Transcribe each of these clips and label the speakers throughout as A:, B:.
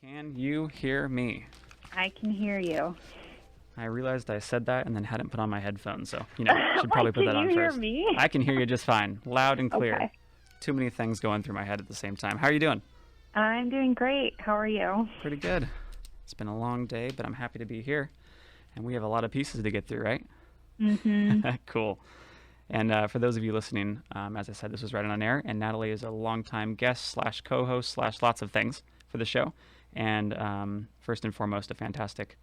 A: Can you hear me?
B: I can hear you.
A: I realized I said that and then hadn't put on my headphones, so, should probably put that on
B: Can you
A: first.
B: hear me?
A: I can hear you just fine, loud and clear.
B: Okay.
A: Too many things going through my head at the same time. How are you doing?
B: I'm doing great. How are you?
A: Pretty good. It's been a long day, but I'm happy to be here. And we have a lot of pieces to get through, right?
B: Mm-hmm.
A: Cool. And for those of you listening, as I said, this was right on air, and Natalie is a longtime guest / co-host / lots of things for the show. And first and foremost, a fantastic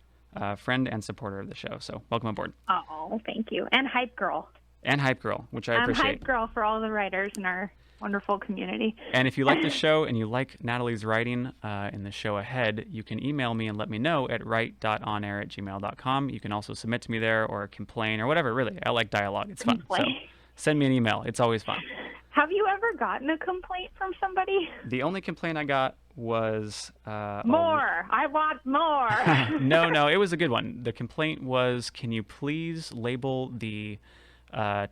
A: friend and supporter of the show. So welcome aboard.
B: Oh, thank you. And Hype Girl.
A: And Hype Girl, which I appreciate.
B: I'm Hype Girl for all the writers in our wonderful community.
A: And if you like the show and you like Natalie's writing in the show ahead, you can email me and let me know at write.onair@gmail.com. You can also submit to me there or complain or whatever, really. I like dialogue. It's fun. So send me an email. It's always fun.
B: Have you ever gotten a complaint from somebody?
A: The only complaint I got was...
B: more! I want more!
A: No, it was a good one. The complaint was, can you please label the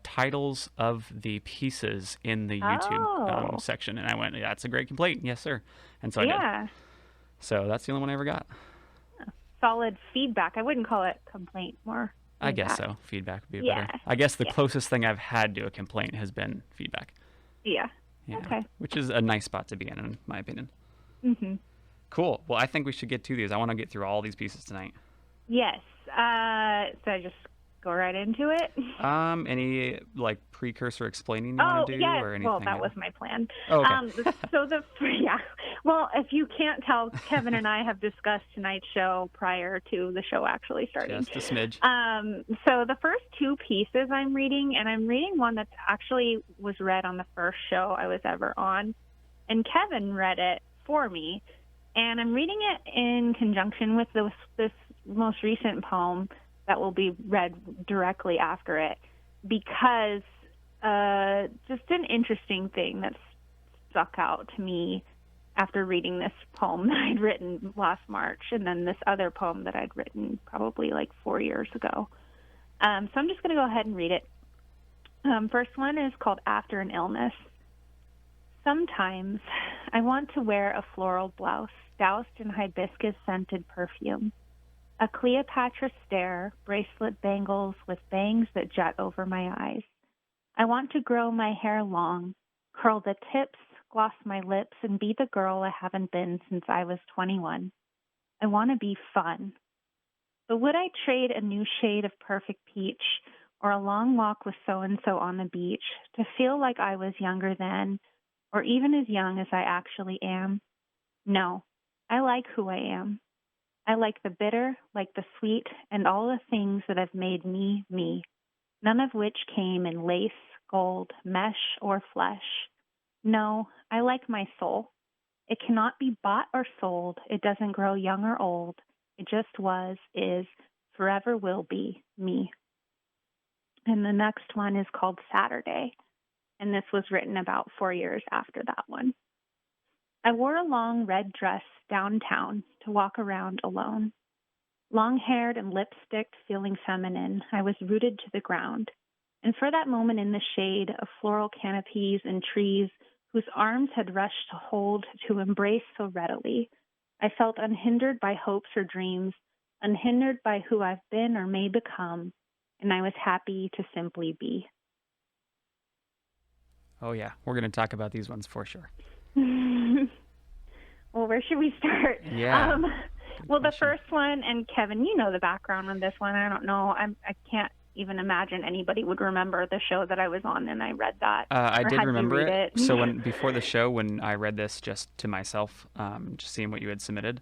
A: titles of the pieces in the YouTube section? And I went, yeah, that's a great complaint. Yes, sir. And so I did. So that's the only one I ever got.
B: Solid feedback. I wouldn't call it complaint, more
A: I guess so. Feedback would be better. I guess the closest thing I've had to a complaint has been feedback.
B: Yeah. Okay.
A: Which is a nice spot to be in my opinion.
B: Mm-hmm.
A: Cool. Well, I think we should get to these. I want to get through all these pieces tonight.
B: Yes. So I just go right into it?
A: Any precursor explaining you want to do or anything?
B: Well, that was my plan.
A: Oh, okay.
B: Well, if you can't tell, Kevin and I have discussed tonight's show prior to the show actually starting.
A: Just a smidge.
B: So the first two pieces I'm reading, and I'm reading one that actually was read on the first show I was ever on, and Kevin read it for me, and I'm reading it in conjunction with this most recent poem that will be read directly after it, because just an interesting thing that stuck out to me after reading this poem that I'd written last March, and then this other poem that I'd written probably 4 years ago. So I'm just going to go ahead and read it. First one is called After an Illness. Sometimes I want to wear a floral blouse doused in hibiscus-scented perfume, a Cleopatra stare, bracelet bangles with bangs that jut over my eyes. I want to grow my hair long, curl the tips, gloss my lips, and be the girl I haven't been since I was 21. I want to be fun. But would I trade a new shade of perfect peach or a long walk with so-and-so on the beach to feel like I was younger then, or even as young as I actually am? No, I like who I am. I like the bitter, like the sweet, and all the things that have made me, me, none of which came in lace, gold, mesh, or flesh. No, I like my soul. It cannot be bought or sold. It doesn't grow young or old. It just was, is, forever will be me. And the next one is called Saturday, and this was written about 4 years after that one. I wore a long red dress downtown to walk around alone. Long-haired and lipsticked, feeling feminine, I was rooted to the ground. And for that moment in the shade of floral canopies and trees whose arms had rushed to hold, to embrace so readily, I felt unhindered by hopes or dreams, unhindered by who I've been or may become, and I was happy to simply be.
A: Oh, yeah. We're going to talk about these ones for sure.
B: Well, where should we start?
A: Yeah.
B: Well, the first one, and Kevin, you know the background on this one. I don't know. I can't even imagine anybody would remember the show that I was on, and I read that.
A: I did remember it. So before the show, when I read this just to myself, just seeing what you had submitted,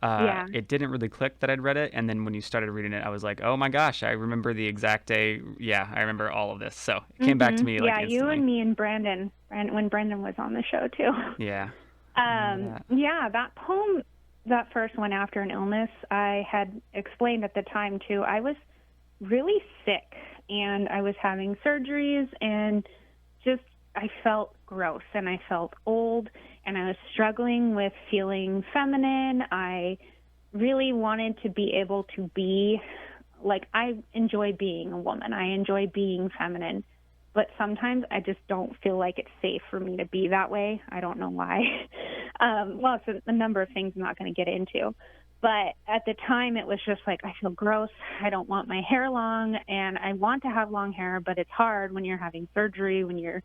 A: it didn't really click that I'd read it. And then when you started reading it, I was like, oh my gosh, I remember the exact day. Yeah, I rember all of this. So it came back to me instantly.
B: You and me and Brandon, when Brandon was on the show too.
A: Yeah.
B: That poem, that first one, After an Illness, I had explained at the time too. I was really sick and I was having surgeries and I felt gross and I felt old and I was struggling with feeling feminine. I really wanted to be able to be I enjoy being a woman. I enjoy being feminine. But sometimes I just don't feel like it's safe for me to be that way. I don't know why. Well, it's a number of things I'm not going to get into. But at the time, it was just like, I feel gross. I don't want my hair long, and I want to have long hair, but it's hard when you're having surgery, when you're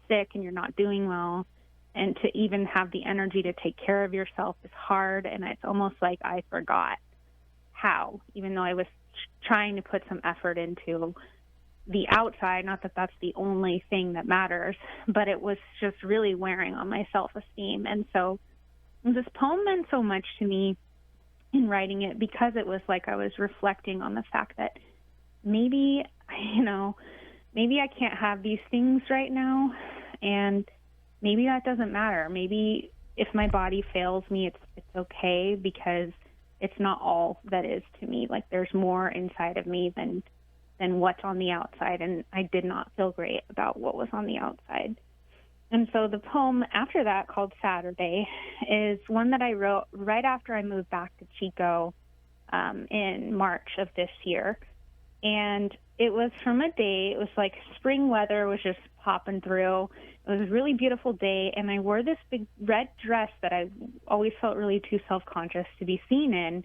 B: sick and you're not doing well. And to even have the energy to take care of yourself is hard, and it's almost like I forgot how, even though I was trying to put some effort into the outside, not that that's the only thing that matters, but it was just really wearing on my self-esteem. And so this poem meant so much to me in writing it, because it was like I was reflecting on the fact that maybe, maybe I can't have these things right now, and maybe that doesn't matter. Maybe if my body fails me, it's okay, because it's not all that is to me. Like, there's more inside of me than what's on the outside, and I did not feel great about what was on the outside. And so the poem after that, called Saturday, is one that I wrote right after I moved back to Chico in March of this year. And it was from a day, it was like spring weather was just popping through. It was a really beautiful day, and I wore this big red dress that I always felt really too self-conscious to be seen in.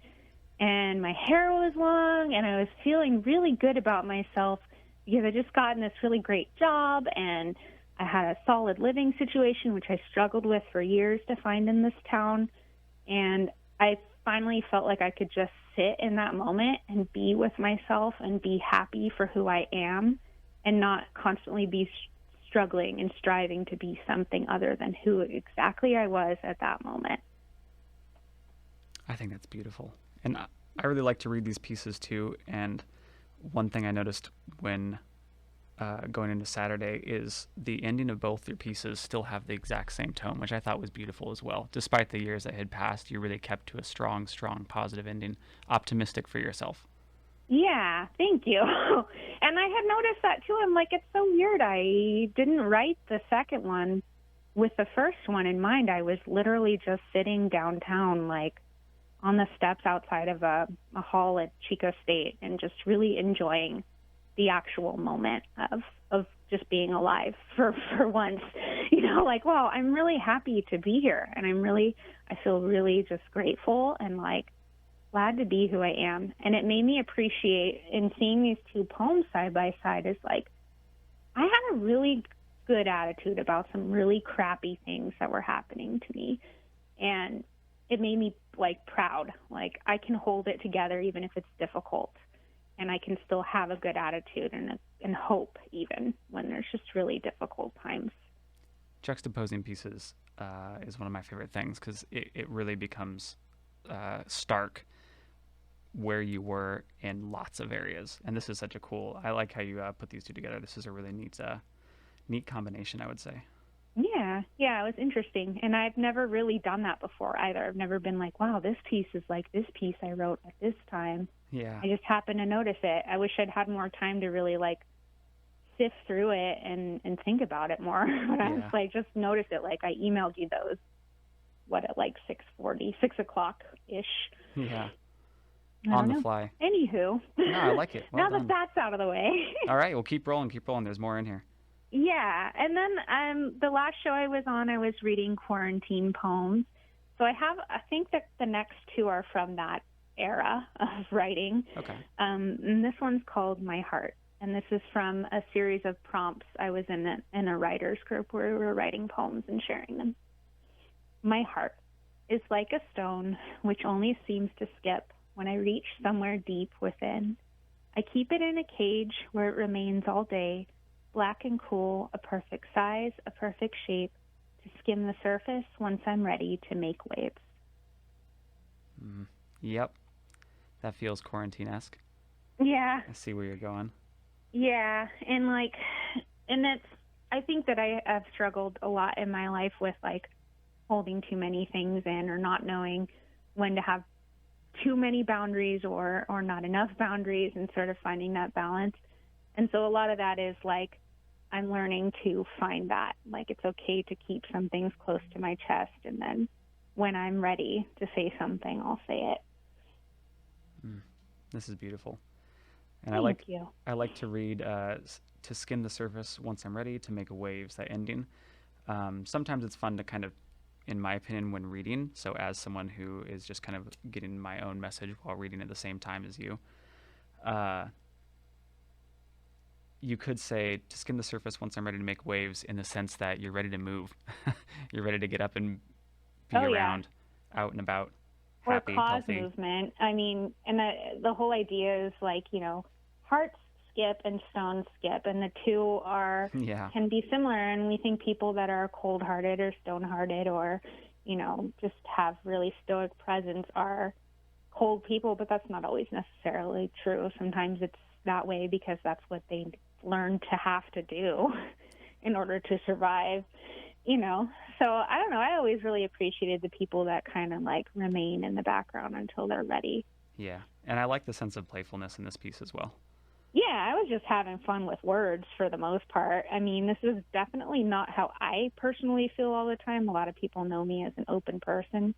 B: And my hair was long, and I was feeling really good about myself because I just gotten this really great job, and I had a solid living situation, which I struggled with for years to find in this town. And I finally felt like I could just sit in that moment and be with myself and be happy for who I am, and not constantly be struggling and striving to be something other than who exactly I was at that moment.
A: I think that's beautiful. And I really like to read these pieces too. And one thing I noticed when going into Saturday is the ending of both your pieces still have the exact same tone, which I thought was beautiful as well. Despite the years that had passed, you really kept to a strong, positive ending, optimistic for yourself.
B: Yeah, thank you. And I had noticed that too. I'm like, it's so weird. I didn't write the second one with the first one in mind. I was literally just sitting downtown, like on the steps outside of a hall at Chico State, and just really enjoying the actual moment of just being alive for once, like, wow, I'm really happy to be here. And I feel really just grateful and like glad to be who I am. And it made me appreciate, in seeing these two poems side by side, is like, I had a really good attitude about some really crappy things that were happening to me. And it made me like proud. Like, I can hold it together even if it's difficult. And I can still have a good attitude and hope even when there's just really difficult times.
A: Juxtaposing pieces is one of my favorite things, because it really becomes stark where you were in lots of areas. And this is such a cool, I like how you put these two together. This is a really neat combination, I would say.
B: Yeah, it was interesting. And I've never really done that before either. I've never been like, wow, this piece is like this piece I wrote at this time.
A: Yeah.
B: I just happened to notice it. I wish I'd had more time to really like sift through it and think about it more. But I was like, just notice it. Like, I emailed you those, at like 6 o'clock-ish.
A: Yeah. On the fly.
B: Anywho.
A: No, I like it.
B: Well, now that that's out of the way.
A: All right, well, keep rolling. There's more in here.
B: Yeah, and then the last show I was on, I was reading quarantine poems. So I think that the next two are from that era of writing.
A: Okay.
B: And this one's called My Heart, and this is from a series of prompts. I was in a writer's group where we were writing poems and sharing them. My heart is like a stone which only seems to skip when I reach somewhere deep within. I keep it in a cage where it remains all day, black and cool, a perfect size, a perfect shape, to skim the surface once I'm ready to make waves.
A: Yep. That feels quarantine-esque.
B: Yeah.
A: I see where you're going.
B: Yeah, and I think that I have struggled a lot in my life with like holding too many things in, or not knowing when to have too many boundaries or not enough boundaries, and sort of finding that balance. And so a lot of that is like, I'm learning to find that. Like, it's okay to keep some things close to my chest, and then when I'm ready to say something, I'll say it.
A: This is beautiful. And
B: Thank you.
A: I like to read to skim the surface once I'm ready to make waves, that ending. Sometimes it's fun to kind of in my opinion, when reading. So as someone who is just kind of getting my own message while reading at the same time as you, you could say to skim the surface once I'm ready to make waves, in the sense that you're ready to move. You're ready to get up and be around, out and about, happy,
B: or cause
A: healthy.
B: movement. I mean, and the whole idea is like, hearts skip and stones skip, and the two can be similar. And we think people that are cold-hearted or stone-hearted or, just have really stoic presence are cold people, but that's not always necessarily true. Sometimes it's that way because that's what they learn to have to do in order to survive, So I don't know. I always really appreciated the people that kind of like remain in the background until they're ready.
A: Yeah. And I like the sense of playfulness in this piece as well.
B: Yeah, I was just having fun with words for the most part. I mean, this is definitely not how I personally feel all the time. A lot of people know me as an open person,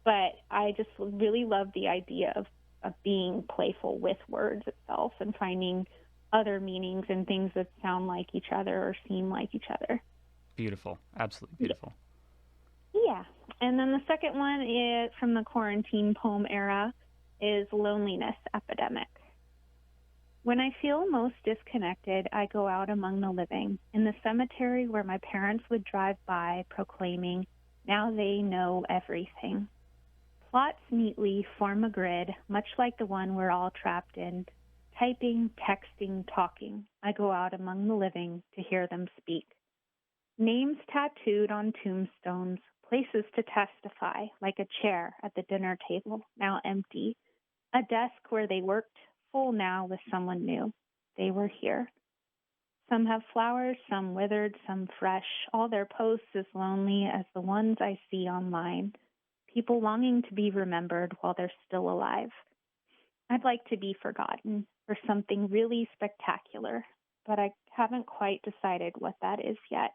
B: but I just really love the idea of being playful with words itself and finding other meanings and things that sound like each other or seem like each other.
A: Beautiful. Absolutely beautiful.
B: Yeah. And then the second one is from the quarantine poem era is Loneliness Epidemic. When I feel most disconnected, I go out among the living, in the cemetery where my parents would drive by proclaiming, now they know everything. Plots neatly form a grid, much like the one we're all trapped in. Typing, texting, talking, I go out among the living to hear them speak. Names tattooed on tombstones, places to testify, like a chair at the dinner table, now empty. A desk where they worked, full now with someone new. They were here. Some have flowers, some withered, some fresh. All their posts as lonely as the ones I see online. People longing to be remembered while they're still alive. I'd like to be forgotten for something really spectacular, but I haven't quite decided what that is yet.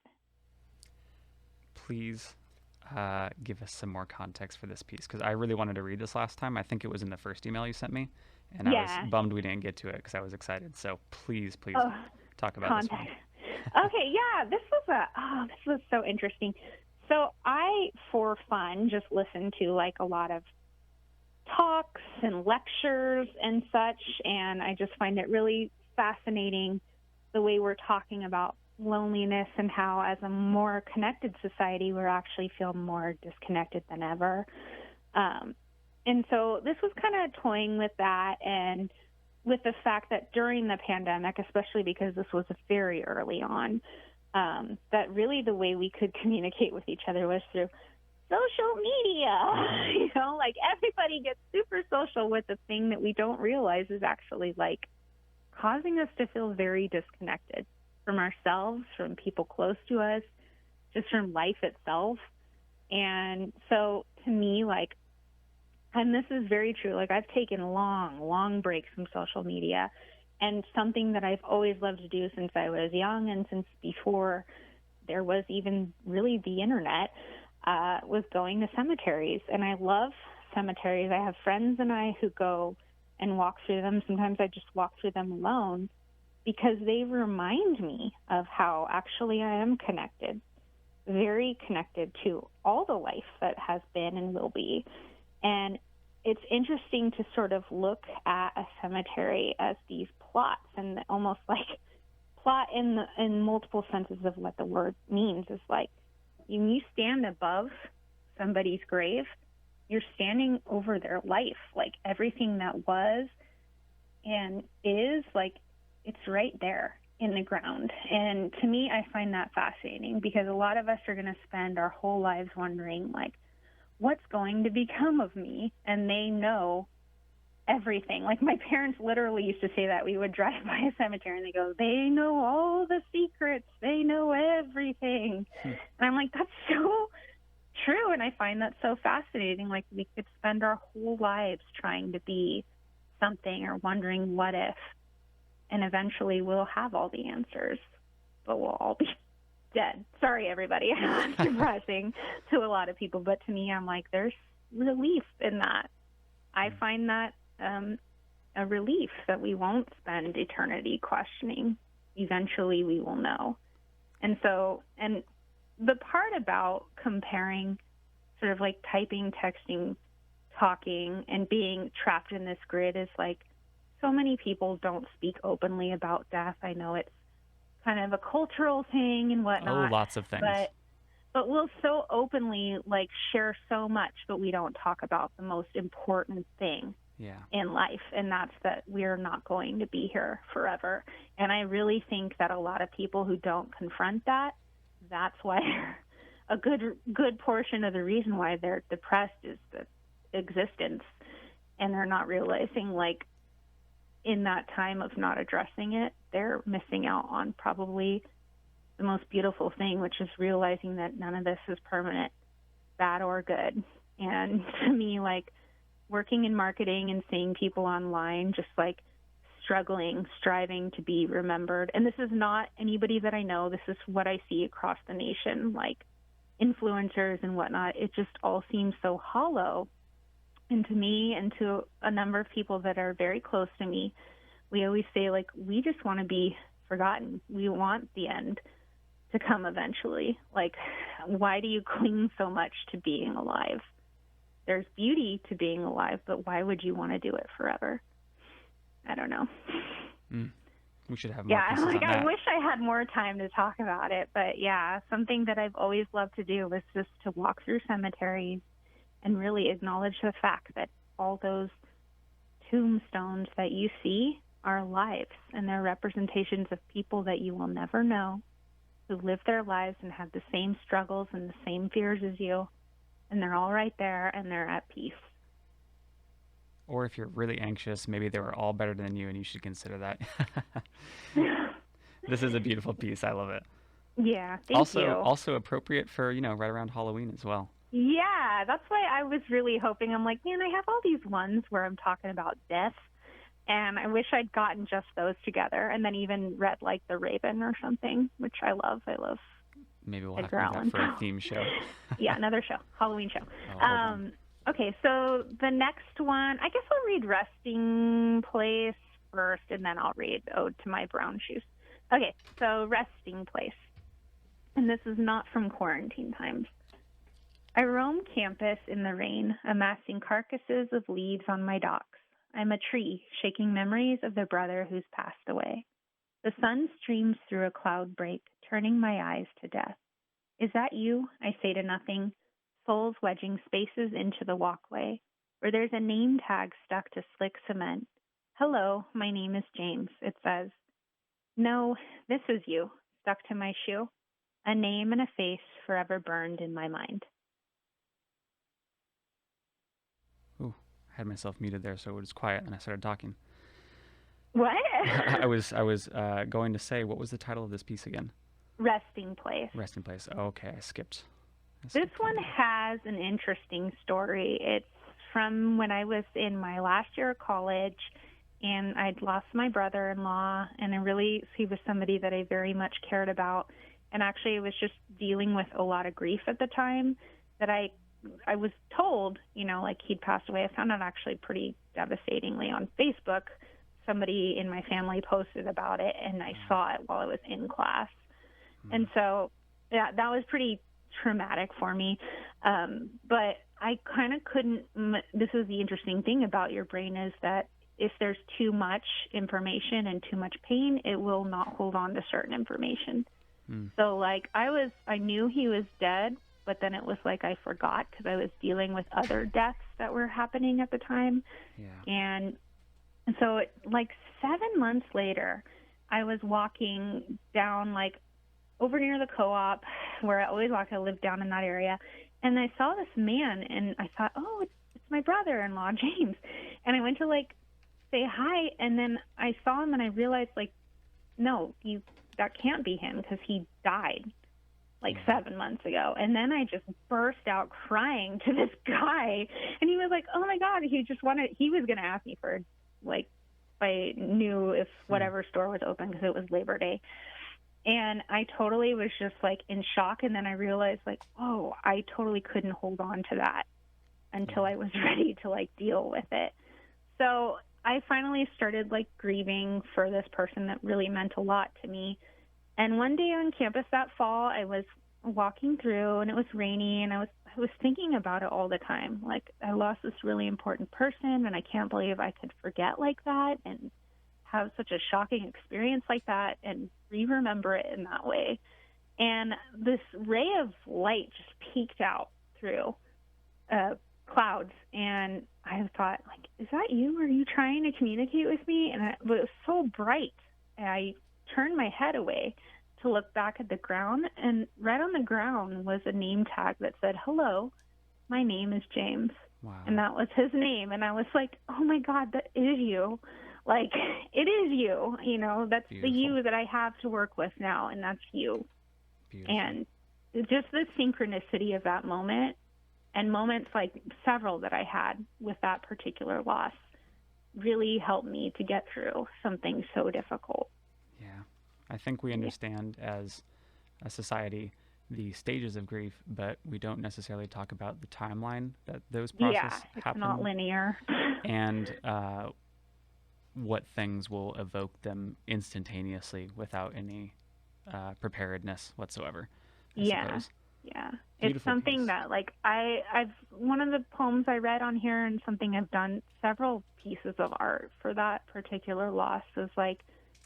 A: Please give us some more context for this piece, because I really wanted to read this last time. I think it was in the first email you sent me, and I was bummed we didn't get to it because I was excited. So please talk about this one.
B: Okay, yeah, this was so interesting. So I, for fun, just listened to like a lot of talks and lectures and such, and I just find it really fascinating the way we're talking about loneliness and how as a more connected society we actually feel more disconnected than ever. And so this was kind of toying with that, and with the fact that during the pandemic, especially because this was very early on, that really the way we could communicate with each other was through social media. Like everybody gets super social with the thing that we don't realize is actually like causing us to feel very disconnected from ourselves, from people close to us, just from life itself. And so to me, like, and this is very true, like I've taken long breaks from social media, and something that I've always loved to do since I was young and since before there was even really the internet, was going to cemeteries. And I love cemeteries. I have friends and I who go and walk through them. Sometimes I just walk through them alone because they remind me of how actually I am connected, very connected to all the life that has been and will be. And it's interesting to sort of look at a cemetery as these plots, and almost like plot in multiple senses of what the word means is like, when you stand above somebody's grave, you're standing over their life, like everything that was and is, like it's right there in the ground. And to me, I find that fascinating because a lot of us are going to spend our whole lives wondering, like, what's going to become of me? And they know everything. Like my parents literally used to say that. We would drive by a cemetery and they go, they know all the secrets. They know everything. And I'm like, that's so true. And I find that so fascinating. Like we could spend our whole lives trying to be something or wondering what if. And eventually we'll have all the answers, but we'll all be dead. Sorry, everybody. It's depressing to a lot of people, but to me, I'm like, there's relief in that. I find that a relief that we won't spend eternity questioning. Eventually we will know. And so, and the part about comparing sort of like typing, texting, talking, and being trapped in this grid is like so many people don't speak openly about death. I know it's kind of a cultural thing and whatnot.
A: Oh, lots of things.
B: But we'll so openly like share so much, but we don't talk about the most important thing in life, and that's that we're not going to be here forever. And I really think that a lot of people who don't confront that, that's why a good portion of the reason why they're depressed is the existence, and they're not realizing, like, in that time of not addressing it, they're missing out on probably the most beautiful thing, which is realizing that none of this is permanent, bad or good. And to me, like, working in marketing and seeing people online just like struggling, striving to be remembered. And this is not anybody that I know. This is what I see across the nation, like influencers and whatnot. It just all seems so hollow. And to me and to a number of people that are very close to me, we always say, like, we just want to be forgotten. We want the end to come eventually. Like, why do you cling so much to being alive? There's beauty to being alive, but why would you want to do it forever? I don't know.
A: We should have more pieces on that.
B: I wish I had more time to talk about it, but yeah, something that I've always loved to do was just to walk through cemeteries and really acknowledge the fact that all those tombstones that you see are lives, and they're representations of people that you will never know, who live their lives and have the same struggles and the same fears as you, and they're all right there, and they're at peace.
A: Or if you're really anxious, maybe they were all better than you, and you should consider that. This is a beautiful piece. I love it.
B: Yeah, thank you.
A: Also appropriate for, right around Halloween as well.
B: Yeah, that's why I was really hoping. I'm like, man, I have all these ones where I'm talking about death, and I wish I'd gotten just those together, and then even read, like, The Raven or something, which I love.
A: Maybe we'll have to do that for a theme show.
B: Yeah, another show, Halloween show.
A: Oh,
B: okay, so the next one, I guess I'll read Resting Place first, and then I'll read Ode to My Brown Shoes. Okay, so Resting Place. And this is not from quarantine times. I roam campus in the rain, amassing carcasses of leaves on my docks. I'm a tree, shaking memories of the brother who's passed away. The sun streams through a cloud break, turning my eyes to death. Is that you? I say to nothing, souls wedging spaces into the walkway, where there's a name tag stuck to slick cement. Hello, my name is James, it says. No, this is you, stuck to my shoe. A name and a face forever burned in my mind.
A: Ooh, I had myself muted there, so it was quiet, and I started talking.
B: What?
A: I was going to say, what was the title of this piece again?
B: Resting Place.
A: Resting Place. Oh, okay, I skipped.
B: This one has an interesting story. It's from when I was in my last year of college, and I'd lost my brother-in-law, and he was somebody that I very much cared about. And actually, I was just dealing with a lot of grief at the time that I was told, like he'd passed away. I found out actually pretty devastatingly on Facebook. Somebody in my family posted about it, and I saw it while I was in class. And so, yeah, that was pretty traumatic for me. But I kind of couldn't, this is the interesting thing about your brain, is that if there's too much information and too much pain, it will not hold on to certain information. So, like, I knew he was dead, but then it was like I forgot because I was dealing with other deaths that were happening at the time.
A: Yeah.
B: And so, like 7 months later, I was walking down, like, over near the co-op where I always walk. I live down in that area. And I saw this man, and I thought, oh, it's my brother-in-law, James. And I went to, like, say hi, and then I saw him, and I realized, like, no, that can't be him because he died, like, 7 months ago. And then I just burst out crying to this guy, and he was like, oh, my God, he was going to ask me for, like, if I knew if whatever store was open because it was Labor Day. And I totally was just, like, in shock. And then I realized, like, oh, I totally couldn't hold on to that until I was ready to, like, deal with it. So I finally started, like, grieving for this person that really meant a lot to me. And one day on campus that fall, I was walking through, and it was rainy, and I was was thinking about it all the time. Like, I lost this really important person, and I can't believe I could forget like that and have such a shocking experience like that and remember it in that way. And this ray of light just peeked out through clouds, and I thought, like, is that you? Are you trying to communicate with me? And it was so bright, and I turned my head away to look back at the ground, and right on the ground was a name tag that said, "Hello, my name is James."
A: Wow.
B: And that was his name. And I was like, oh my God, that is you. Like, it is you. You know, that's
A: Beautiful.
B: the you that I have to work with now, and that's you.
A: Beautiful.
B: And just the synchronicity of that moment, and moments like several that I had with that particular loss, really helped me to get through something so difficult.
A: Yeah. I think we understand as a society the stages of grief, but we don't necessarily talk about the timeline that those processes happen.
B: It's not linear.
A: And what things will evoke them instantaneously without any preparedness whatsoever, I suppose.
B: Yeah.
A: Beautiful
B: It's something
A: piece.
B: that, like, I've one of the poems I read on here, and something I've done several pieces of art for that particular loss, is like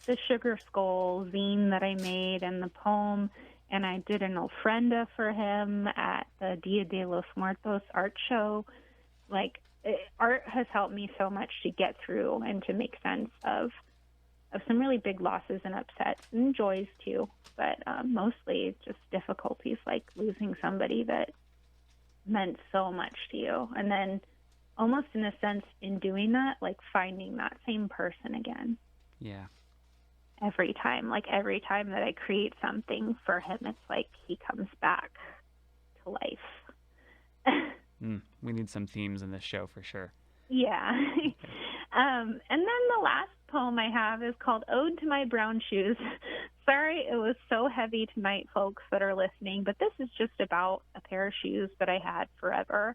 B: the sugar skull zine that I made and the poem, and I did an ofrenda for him at the Dia de los Muertos art show. Like, art has helped me so much to get through and to make sense of some really big losses and upsets and joys too, but mostly just difficulties, like losing somebody that meant so much to you. And then almost in a sense, in doing that, like finding that same person again.
A: Yeah.
B: Every time that I create something for him, it's like he comes back to life.
A: We need some themes in this show for sure.
B: Yeah. And then the last poem I have is called Ode to My Brown Shoes. Sorry it was so heavy tonight, folks that are listening, but this is just about a pair of shoes that I had forever,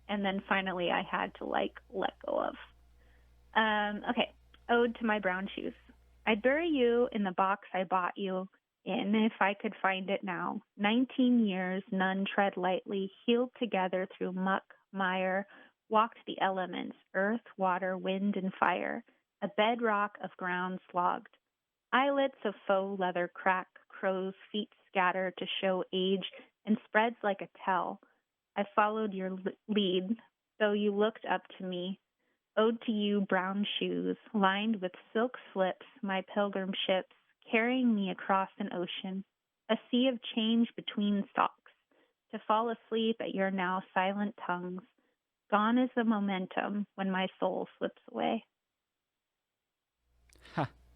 B: and then finally I had to, like, let go of. Okay, Ode to My Brown Shoes. I'd bury you in the box I bought you in if I could find it now. 19 years, none tread lightly, healed together through muck, mire, walked the elements, earth, water, wind, and fire, a bedrock of ground slogged. Eyelets of faux leather crack, crow's feet scatter to show age, and spreads like a tell. I followed your lead, though you looked up to me. Ode to you, brown shoes, lined with silk slips, my pilgrim ships, carrying me across an ocean, a sea of change between stalks, to fall asleep at your now silent tongues. Gone is the momentum when my soul slips away.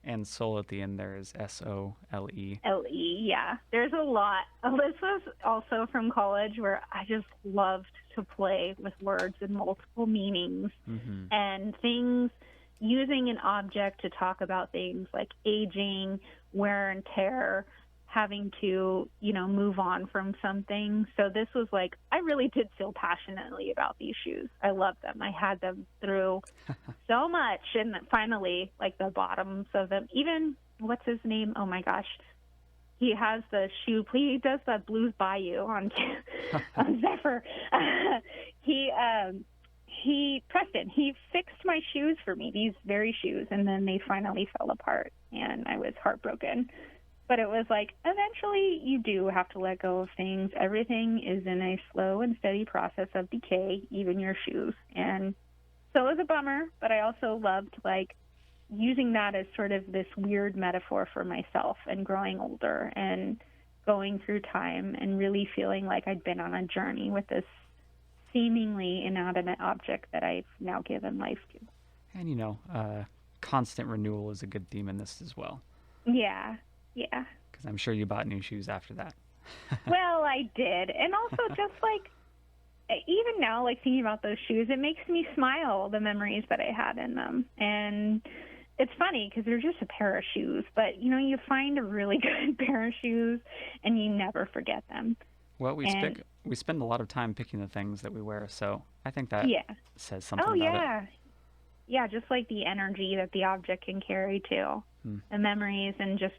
A: And soul at the end there is S-O-L-E.
B: L-E, yeah. There's a lot. This was also from college, where I just loved to play with words and multiple meanings and things, using an object to talk about things like aging, wear and tear, having to, move on from something. So this was like, I really did feel passionately about these shoes. I love them. I had them through so much. And finally, like, the bottoms of them, even, what's his name? Oh my gosh. He has the shoe, he does the Blues Bayou on Zephyr. Preston, he fixed my shoes for me, these very shoes, and then they finally fell apart, and I was heartbroken. But it was like, eventually you do have to let go of things. Everything is in a slow and steady process of decay, even your shoes. And so it was a bummer, but I also loved, like, using that as sort of this weird metaphor for myself and growing older and going through time and really feeling like I'd been on a journey with this seemingly inanimate object that I've now given life to.
A: And, constant renewal is a good theme in this as well.
B: Yeah.
A: Because I'm sure you bought new shoes after that.
B: Well, I did. And also just, like, even now, like, thinking about those shoes, it makes me smile, the memories that I had in them. And it's funny because they're just a pair of shoes, but, you find a really good pair of shoes and you never forget them.
A: Well, we spend a lot of time picking the things that we wear, so I think that says something about it.
B: Yeah, just like the energy that the object can carry too. The memories and just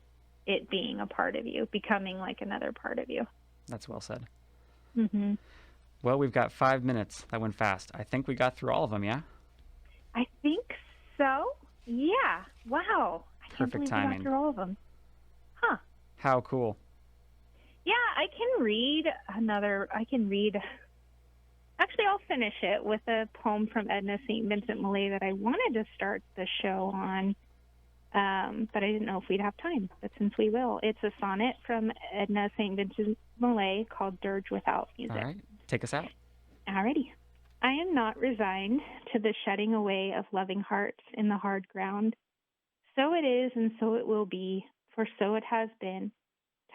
B: it being a part of you, becoming like another part of you.
A: That's well said. Well, we've got 5 minutes. That went fast. I think we got through all of them, yeah?
B: I think so. Yeah. Wow. I can't
A: Perfect
B: believe
A: timing.
B: we got through all of them. Huh.
A: How cool.
B: Yeah, I can read. Actually, I'll finish it with a poem from Edna St. Vincent Millay that I wanted to start the show on, but I didn't know if we'd have time. But since we will, it's a sonnet from Edna St. Vincent Millay called Dirge Without Music.
A: All right. Take us out.
B: Alrighty. I am not resigned to the shedding away of loving hearts in the hard ground. So it is, and so it will be, for so it has been.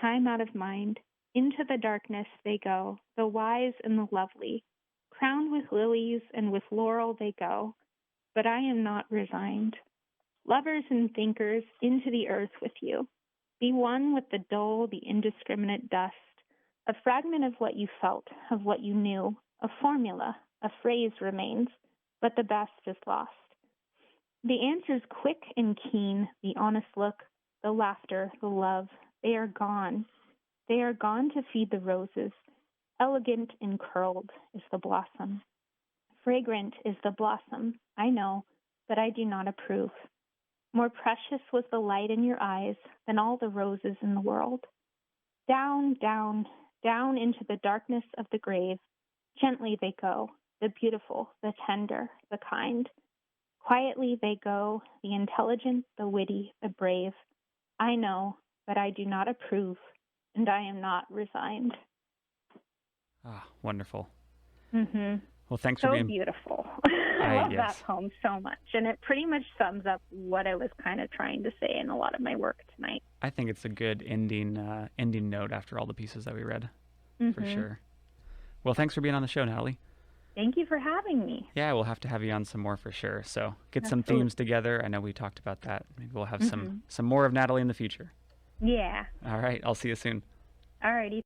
B: Time out of mind, into the darkness they go, the wise and the lovely. Crowned with lilies and with laurel they go, but I am not resigned. Lovers and thinkers, into the earth with you. Be one with the dull, the indiscriminate dust, a fragment of what you felt, of what you knew, a formula, a phrase remains, but the best is lost. The answers quick and keen, the honest look, the laughter, the love, they are gone. They are gone to feed the roses. Elegant and curled is the blossom. Fragrant is the blossom, I know, but I do not approve. More precious was the light in your eyes than all the roses in the world. Down, down, down into the darkness of the grave, gently they go, the beautiful, the tender, the kind. Quietly they go, the intelligent, the witty, the brave. I know, but I do not approve, and I am not resigned.
A: Ah, wonderful.
B: Mm-hmm.
A: Well, thanks
B: so
A: for being
B: beautiful. I love that poem so much, and it pretty much sums up what I was kind of trying to say in a lot of my work tonight.
A: I think it's a good ending note after all the pieces that we read, for sure. Well, thanks for being on the show, Natalie.
B: Thank you for having me.
A: Yeah, we'll have to have you on some more for sure. So get some themes together. I know we talked about that. Maybe we'll have some more of Natalie in the future.
B: Yeah.
A: All right. I'll see you soon.
B: All righty.